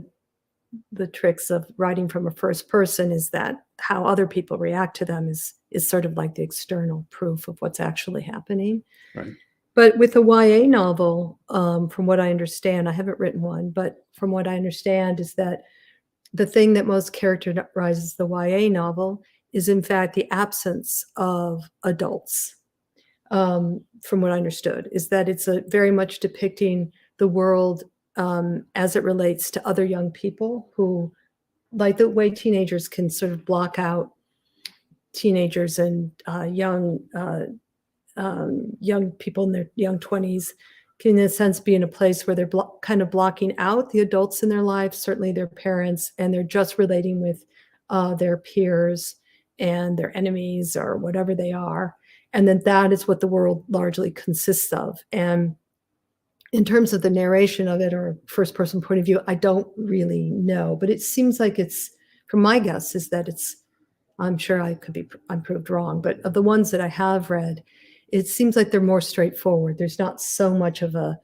the tricks of writing from a first person, is that how other people react to them is sort of like the external proof of what's actually happening. Right. But with a YA novel, from what I understand, I haven't written one, but from what I understand is that the thing that most characterizes the YA novel is, in fact, the absence of adults. From what I understood, is that it's very much depicting the world as it relates to other young people who, like the way teenagers can sort of block out teenagers and young people in their young 20s, can in a sense be in a place where they're kind of blocking out the adults in their lives, certainly their parents, and they're just relating with their peers and their enemies or whatever they are. And then that is what the world largely consists of. And in terms of the narration of it, or first person point of view, I don't really know, but it seems like it's, from my guess, is that it's, I'm sure I'm proved wrong, but of the ones that I have read, it seems like they're more straightforward. There's not so much of a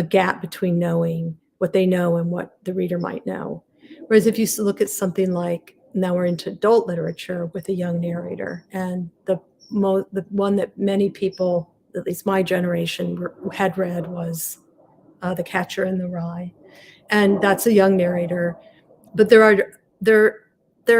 gap between knowing what they know and what the reader might know. Whereas if you look at something like, now we're into adult literature with a young narrator, and the one that many people, at least my generation, had read was The Catcher in the Rye. And that's a young narrator, but there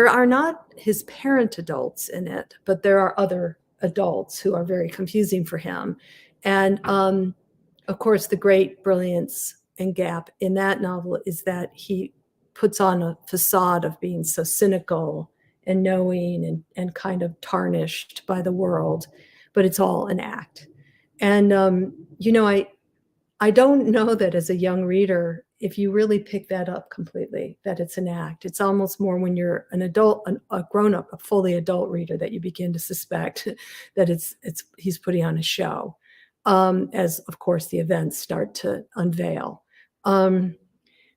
are not his parent adults in it, but there are other adults who are very confusing for him. And of course, the great brilliance and gap in that novel is that he puts on a facade of being so cynical and knowing and kind of tarnished by the world, but it's all an act. And, I don't know that as a young reader, if you really pick that up completely, that it's an act. It's almost more when you're an adult, a grown-up, a fully adult reader, that you begin to suspect that he's putting on a show, as, of course, the events start to unveil.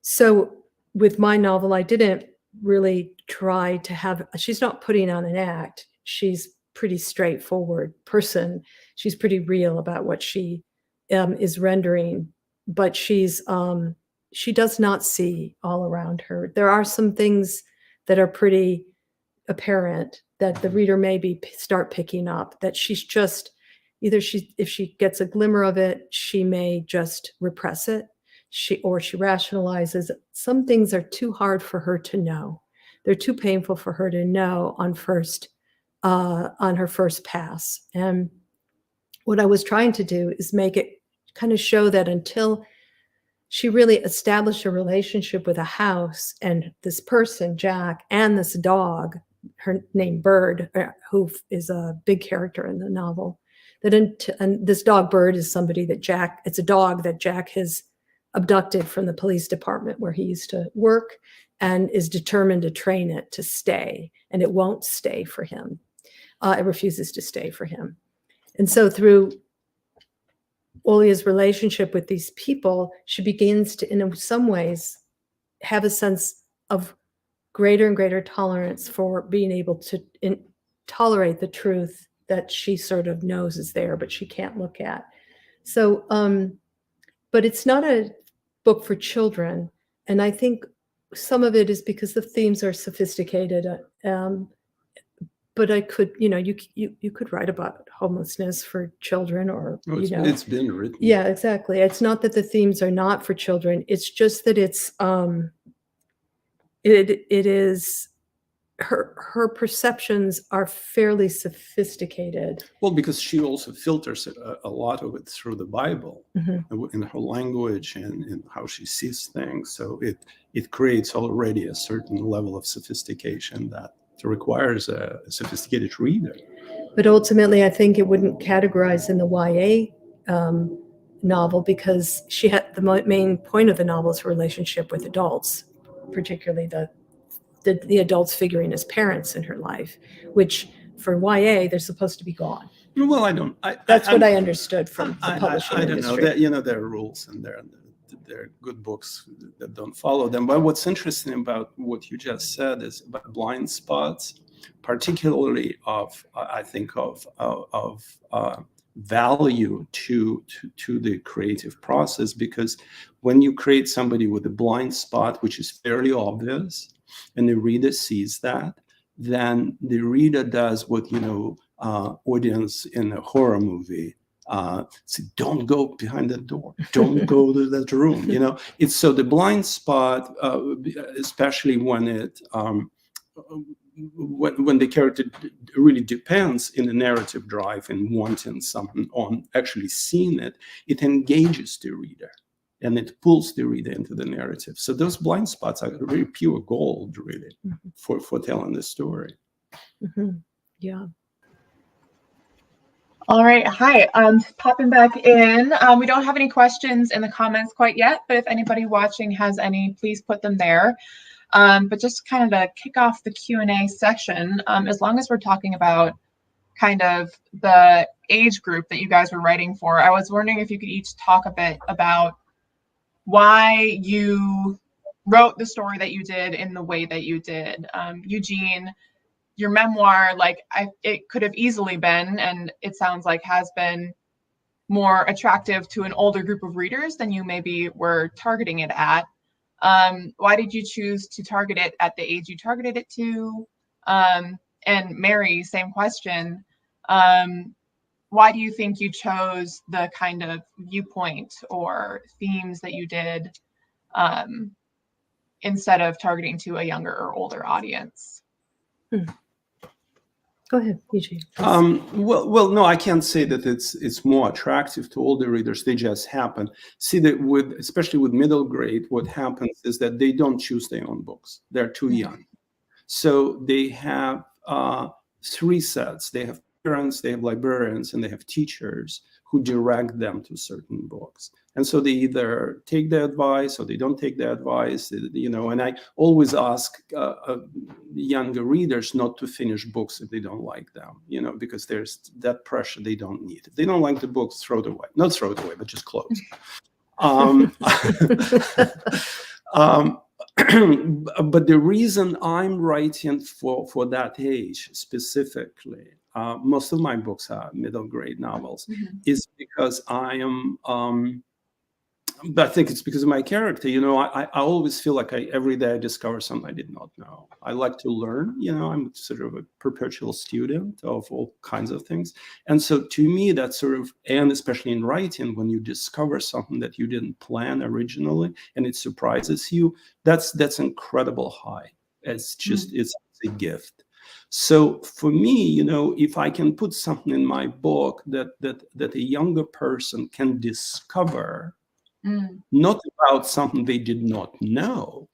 So with my novel, I didn't really try to have, she's not putting on an act. She's pretty straightforward person. She's pretty real about what she is rendering, but she does not see all around her. There are some things that are pretty apparent that the reader maybe start picking up, that she's just, if she gets a glimmer of it, she may just repress it. She rationalizes. Some things are too hard for her to know. They're too painful for her to know on her first pass. And what I was trying to do is make it kind of show that until she really established a relationship with a house and this person, Jack, and this dog, her name Bird, who is a big character in the novel, and this dog Bird is somebody that it's a dog that Jack has abducted from the police department where he used to work, and is determined to train it to stay, and it won't stay for him. It refuses to stay for him. And so through Olia's relationship with these people, she begins to, in some ways, have a sense of greater and greater tolerance for being able to tolerate the truth that she sort of knows is there, but she can't look at. So, but it's not a book for children. And I think some of it is because the themes are sophisticated. But I could, you could write about homelessness for children, or, it's been written. Yeah, exactly. It's not that the themes are not for children. It's just that it is her perceptions are fairly sophisticated. Well, because she also filters a lot of it through the Bible, in her language and in how she sees things. So it creates already a certain level of sophistication that requires a sophisticated reader. But ultimately, I think it wouldn't categorize in the YA novel, because she had the main point of the novel is her relationship with adults, particularly the adults figuring as parents in her life, which for YA they're supposed to be gone. Well, I don't. That's what I understood from the publishing I don't industry. know. There are rules, and there are good books that don't follow them. But what's interesting about what you just said is about blind spots, particularly I think of value to the creative process, because when you create somebody with a blind spot, which is fairly obvious, and the reader sees that, then the reader does what, audience in a horror movie say, don't go behind that door, don't go to that room. It's so the blind spot, especially when it when the character really depends in the narrative drive and wanting something on actually seeing it, it engages the reader and it pulls the reader into the narrative. So those blind spots are really pure gold, really, for telling the story. Yeah. All right. Hi. Popping back in. We don't have any questions in the comments quite yet, but if anybody watching has any, please put them there. But just kind of to kick off the Q&A section, as long as we're talking about kind of the age group that you guys were writing for, I was wondering if you could each talk a bit about why you wrote the story that you did in the way that you did. Eugene, your memoir, it could have easily been, and it sounds like has been, more attractive to an older group of readers than you maybe were targeting it at. Why did you choose to target it at the age you targeted it to? And Mary, same question. Why do you think you chose the kind of viewpoint or themes that you did instead of targeting to a younger or older audience? Go ahead, Eugene. Well, no, I can't say that it's more attractive to older readers. They just happen. See that especially with middle grade, what happens is that they don't choose their own books. They're too young. So they have three sets. They have parents, they have librarians, and they have teachers who direct them to certain books. And so they either take the advice or they don't take the advice, and I always ask younger readers not to finish books if they don't like them, because there's that pressure they don't need. If they don't like the books, throw it away. Not throw it away, but just close. But the reason I'm writing for that age specifically, most of my books are middle grade novels, is because I am, but I think it's because of my character. I always feel like every day I discover something I did not know. I like to learn, I'm sort of a perpetual student of all kinds of things. And so to me, that's sort of, and especially in writing, when you discover something that you didn't plan originally and it surprises you, that's incredible high. It's just, it's a gift. So for me, if I can put something in my book that a younger person can discover, not about something they did not know,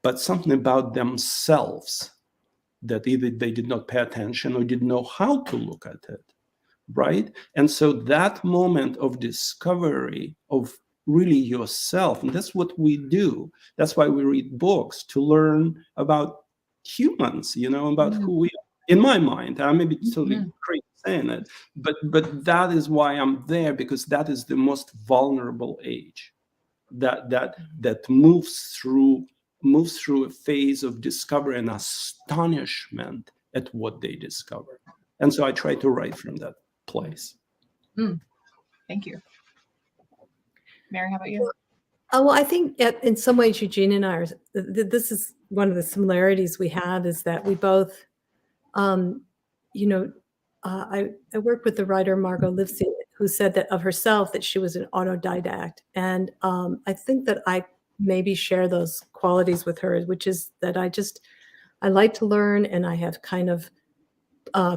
but something about themselves that either they did not pay attention or didn't know how to look at it, right? And so that moment of discovery of really yourself, and that's what we do. That's why we read books, to learn about humans, about who we are. In my mind, I may be totally crazy saying it, but that is why I'm there, because that is the most vulnerable age that moves through a phase of discovery and astonishment at what they discover. And so I try to write from that place. Thank you. Mary, how about you? Well, I think in some ways, Eugene and I this is one of the similarities we have, is that we both, I work with the writer Margot Livesey, who said that of herself that she was an autodidact. And I think that I maybe share those qualities with her, which is that I just I like to learn, and I have kind of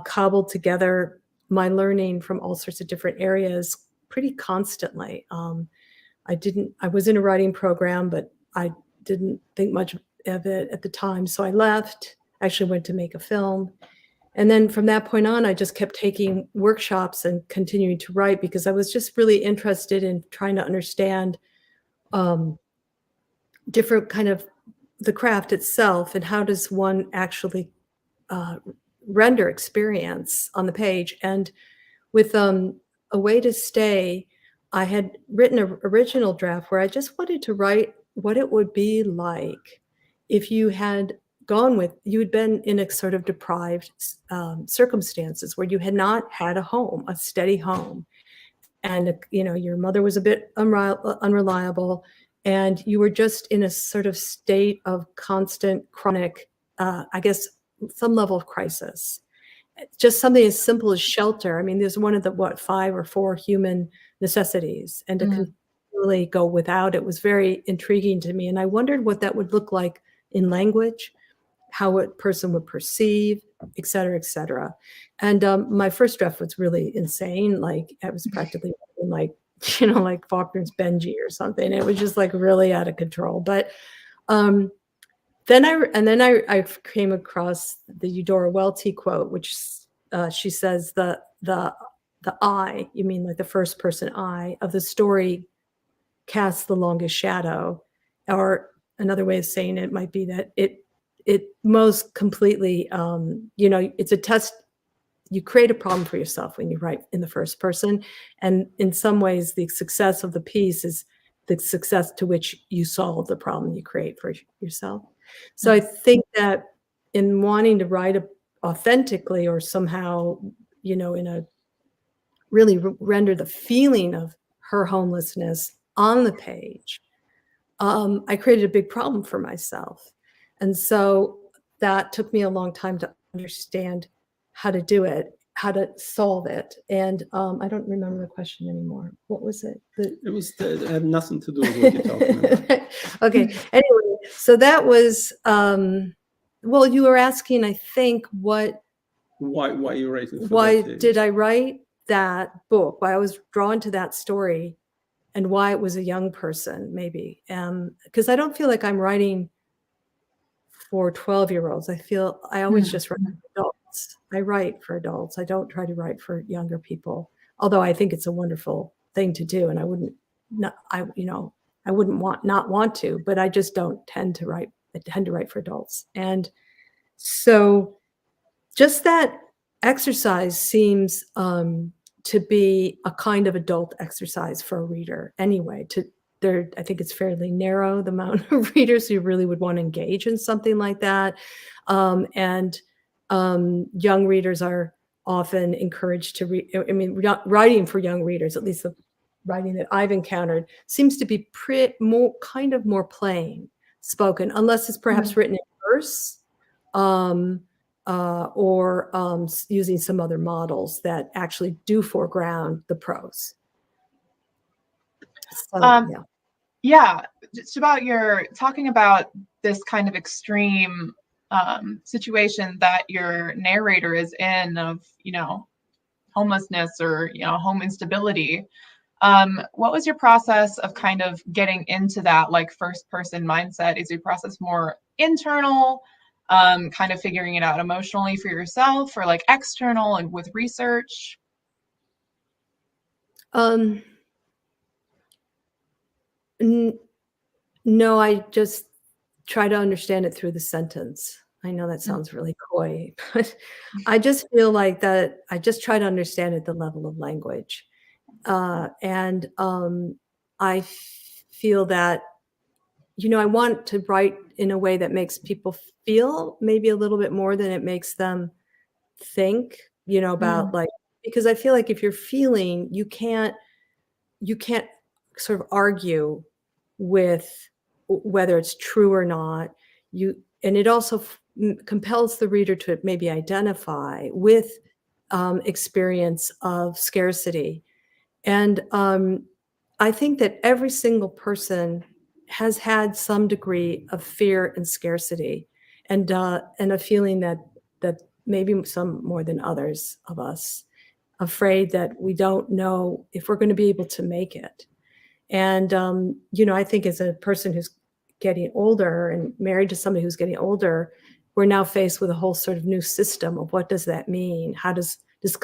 cobbled together my learning from all sorts of different areas pretty constantly. I was in a writing program, but I didn't think much of it at the time. So I left, actually went to make a film. And then from that point on, I just kept taking workshops and continuing to write because I was just really interested in trying to understand different kind of the craft itself and how does one actually render experience on the page. And with A Way to Stay, I had written an original draft where I just wanted to write what it would be like if you had you had been in a sort of deprived circumstances where you had not had a home, a steady home. And, your mother was a bit unreliable, and you were just in a sort of state of constant chronic, I guess, some level of crisis. Just something as simple as shelter. I mean, there's one of the 5 or 4 human necessities, and to continually go without it was very intriguing to me. And I wondered what that would look like in language, how a person would perceive, et cetera, et cetera. And my first draft was really insane. Like, I was practically like Faulkner's Benji or something. It was just like really out of control. But then I came across the Eudora Welty quote, which she says the I, you mean like the first person I of the story casts the longest shadow. Or another way of saying it might be that it most completely, it's a test. You create a problem for yourself when you write in the first person. And in some ways, the success of the piece is the success to which you solve the problem you create for yourself. So I think that in wanting to write authentically or somehow, in a really render the feeling of her homelessness on the page, I created a big problem for myself. And so that took me a long time to understand how to do it, how to solve it. And I don't remember the question anymore. What was it? It had nothing to do with what you're talking about. Okay. Anyway, so that was, well, you were asking, I think, why you writing for why that did I write that book? Why I was drawn to that story and why it was a young person, maybe. Because I don't feel like I'm writing for 12-year-olds. I always just write for adults. I write for adults. I don't try to write for younger people, although I think it's a wonderful thing to do. And I wouldn't not want to, but I just don't tend to write. I tend to write for adults. And so just that exercise seems to be a kind of adult exercise for a reader anyway. I think it's fairly narrow, the amount of readers who really would want to engage in something like that. And young readers are often encouraged to read. I mean, writing for young readers, at least the writing that I've encountered, seems to be more plain spoken, unless it's perhaps written in verse or using some other models that actually do foreground the prose. So, yeah, just about talking about this kind of extreme situation that your narrator is in of, homelessness or, home instability. What was your process of kind of getting into that like first person mindset? Is your process more internal, kind of figuring it out emotionally for yourself, or like external and with research? No, I just try to understand it through the sentence. I know that sounds really coy, but I just feel like that I just try to understand at the level of language. And I feel that, I want to write in a way that makes people feel maybe a little bit more than it makes them think, about because I feel like if you're feeling, you can't sort of argue with whether it's true or not. And it also compels the reader to maybe identify with experience of scarcity. And I think that every single person has had some degree of fear and scarcity. and a feeling that maybe some more than others of us, afraid that we don't know if we're going to be able to make it. And I think as a person who's getting older and married to somebody who's getting older, we're now faced with a whole sort of new system of what does that mean? How does this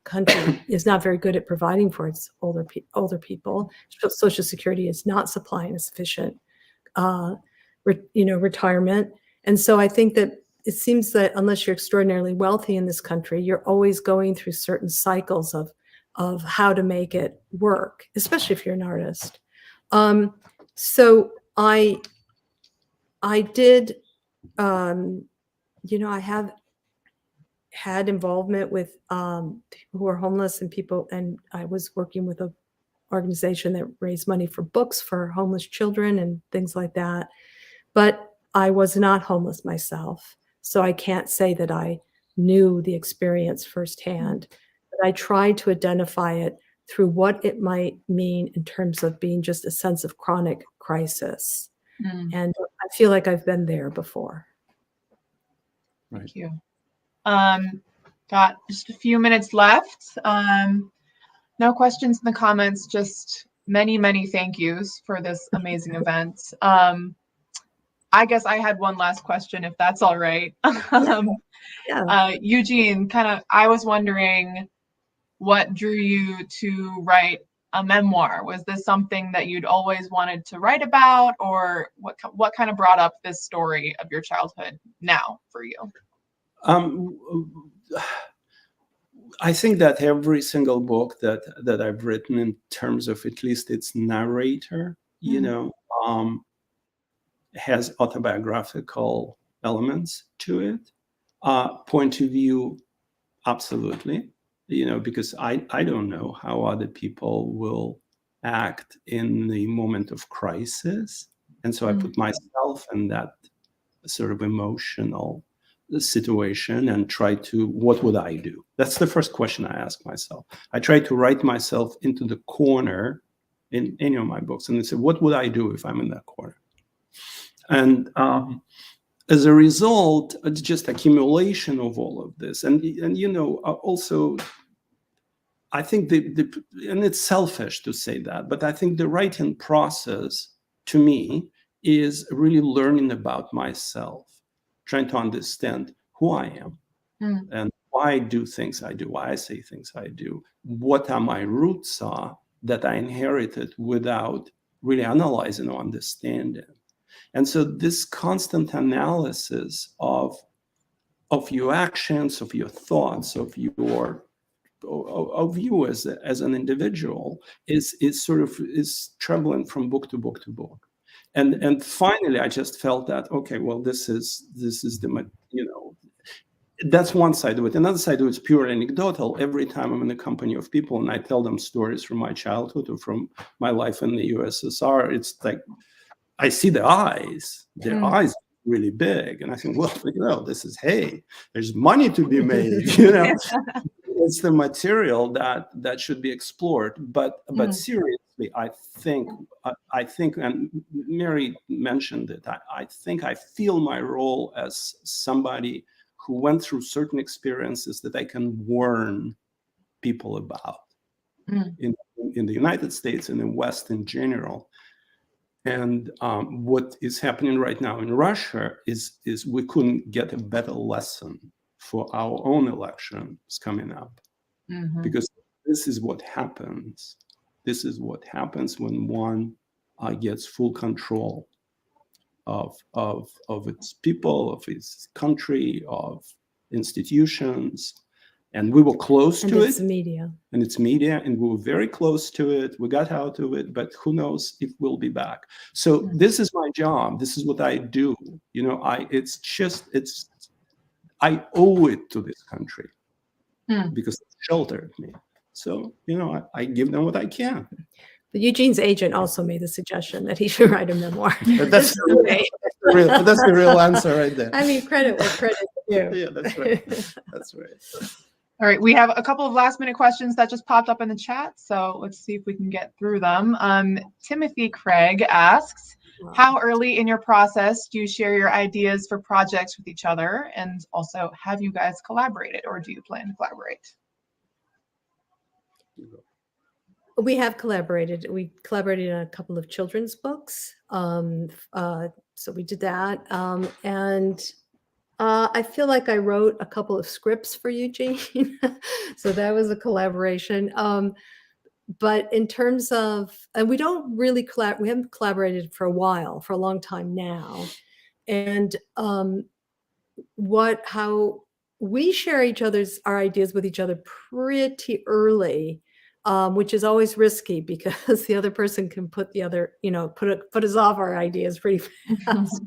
country is not very good at providing for its older people. Social Security is not supplying a sufficient, retirement. And so I think that it seems that unless you're extraordinarily wealthy in this country, you're always going through certain cycles of how to make it work, especially if you're an artist. So I did, I have had involvement with people who are homeless and I was working with an organization that raised money for books for homeless children and things like that. But I was not homeless myself, so I can't say that I knew the experience firsthand. But I tried to identify it through what it might mean in terms of being just a sense of chronic crisis. And I feel like I've been there before. Right. Thank you. Got just a few minutes left. No questions in the comments, just many, many thank yous for this amazing event. I guess I had one last question, if that's all right. Eugene, I was wondering what drew you to write a memoir. Was this something that you'd always wanted to write about, or what kind of brought up this story of your childhood now for you? I think that every single book that I've written, in terms of at least its narrator, has autobiographical elements to it. Point of view, absolutely. Because I don't know how other people will act in the moment of crisis. And so I put myself in that sort of emotional situation and try to, what would I do? That's the first question I ask myself. I try to write myself into the corner in any of my books and say, what would I do if I'm in that corner? And as a result, it's just accumulation of all of this. And also, I think and it's selfish to say that, but I think the writing process to me is really learning about myself, trying to understand who I am and why I do things I do, why I say things I do, what are my roots are that I inherited without really analyzing or understanding. And so this constant analysis of your actions, of your thoughts, of you as an individual is traveling from book to book to book. And finally, I just felt that, okay, well, this is the, that's one side of it. Another side of it is pure anecdotal. Every time I'm in the company of people and I tell them stories from my childhood or from my life in the USSR, it's like, I see their eyes are really big. And I think, well, this is, hey, there's money to be made, It's the material that should be explored. But seriously, I think, and Mary mentioned it, I think I feel my role as somebody who went through certain experiences that I can warn people about in the United States and in West in general. And what is happening right now in Russia is we couldn't get a better lesson for our own elections coming up, because this is what happens. This is what happens when one gets full control of its people, of its country, of institutions. And we were close to it. And it's media, and we were very close to it. We got out of it, but who knows if we'll be back. So this is my job. This is what I do. I owe it to this country because it sheltered me. So, I give them what I can. But Eugene's agent also made the suggestion that he should write a memoir. That's the real answer right there. I mean, credit where credit is due. Yeah, that's right. That's right. All right, we have a couple of last minute questions that just popped up in the chat, so let's see if we can get through them. Timothy Craig asks, How early in your process do you share your ideas for projects with each other? And also, have you guys collaborated, or do you plan to collaborate? We have collaborated. We collaborated on a couple of children's books. So we did that. And I feel like I wrote a couple of scripts for Eugene. So that was a collaboration. But in terms of, and we don't really we haven't collaborated for a while, for a long time now. And how we share our ideas with each other pretty early. Which is always risky because the other person can put the other, put us off our ideas pretty fast.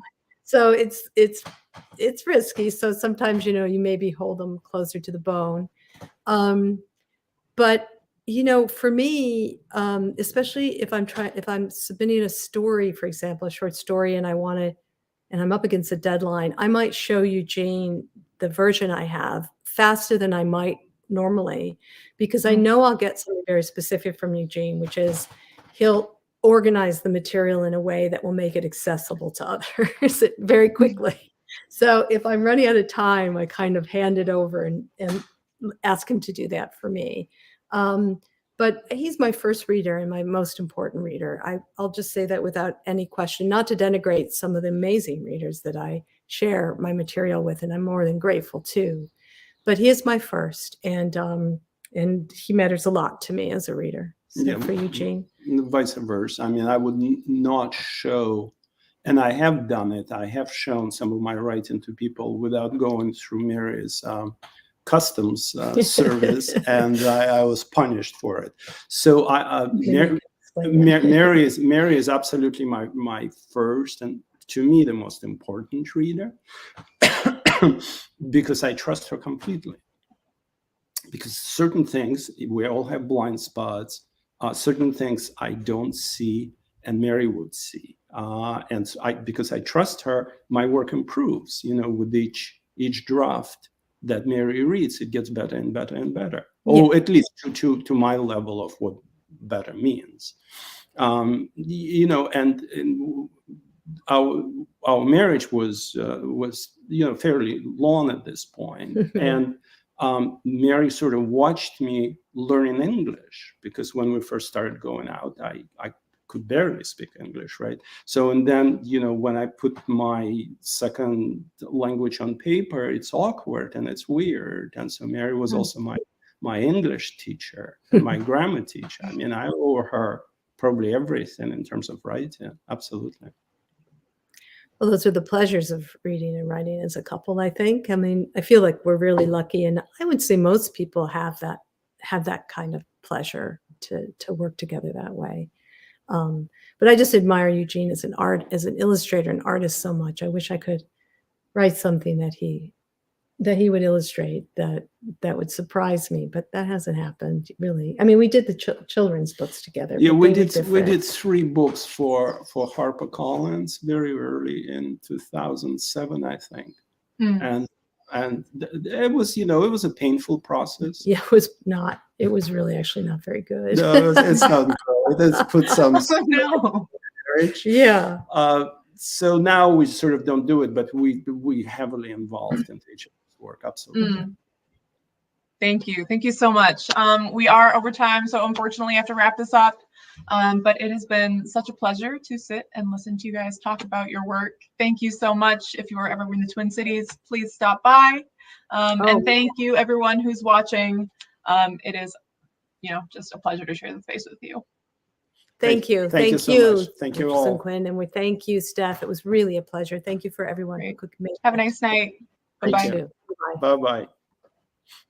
So it's risky. So sometimes, you maybe hold them closer to the bone. But, for me, especially if I'm submitting a story, for example, a short story, and I'm up against a deadline, I might show Eugene the version I have faster than I might normally, because I know I'll get something very specific from Eugene, which is he'll organize the material in a way that will make it accessible to others very quickly. So if I'm running out of time, I kind of hand it over and ask him to do that for me. But he's my first reader and my most important reader. I'll just say that without any question, not to denigrate some of the amazing readers that I share my material with, and I'm more than grateful too. But he is my first, and he matters a lot to me as a reader. So for Eugene, vice versa. I mean, I would not show, and I have done it. I have shown some of my writing to people without going through Mary's customs service, and I was punished for it. So Mary is absolutely my first, and to me the most important reader. Because I trust her completely. Because certain things, we all have blind spots, certain things I don't see and Mary would see. And so because I trust her, my work improves, with each draft that Mary reads, it gets better and better and better. Yeah. Or at least to my level of what better means. And our marriage was fairly long at this point. And Mary sort of watched me learning English, because when we first started going out, I could barely speak English, right? So, and then, when I put my second language on paper, it's awkward and it's weird. And so Mary was also my English teacher and my grammar teacher. I mean, I owe her probably everything in terms of writing. Absolutely. Well, those are the pleasures of reading and writing as a couple, I think. I mean, I feel like we're really lucky, and I would say most people have that kind of pleasure to work together that way. But I just admire Eugene as an illustrator and artist so much. I wish I could write something that he would illustrate that would surprise me, but that hasn't happened really. I mean, we did the children's books together. Yeah, we did 3 books for HarperCollins very early in 2007, I think. And it was, it was a painful process. Yeah, it was really actually not very good. No, it's not good. Let's put some marriage. Yeah. So now we sort of don't do it, but we heavily involved in each other's work. Absolutely. Thank you so much. We are over time, so unfortunately I have to wrap this up. But it has been such a pleasure to sit and listen to you guys talk about your work. Thank you so much. If you are ever in the Twin Cities, please stop by. And thank you everyone who's watching. It is, just a pleasure to share the space with you. Thank you. Thank you so much. Thank you all. Quinn, and we thank you, Steph. It was really a pleasure. Thank you for everyone who could make. Have a nice night. Bye-bye. Bye-bye.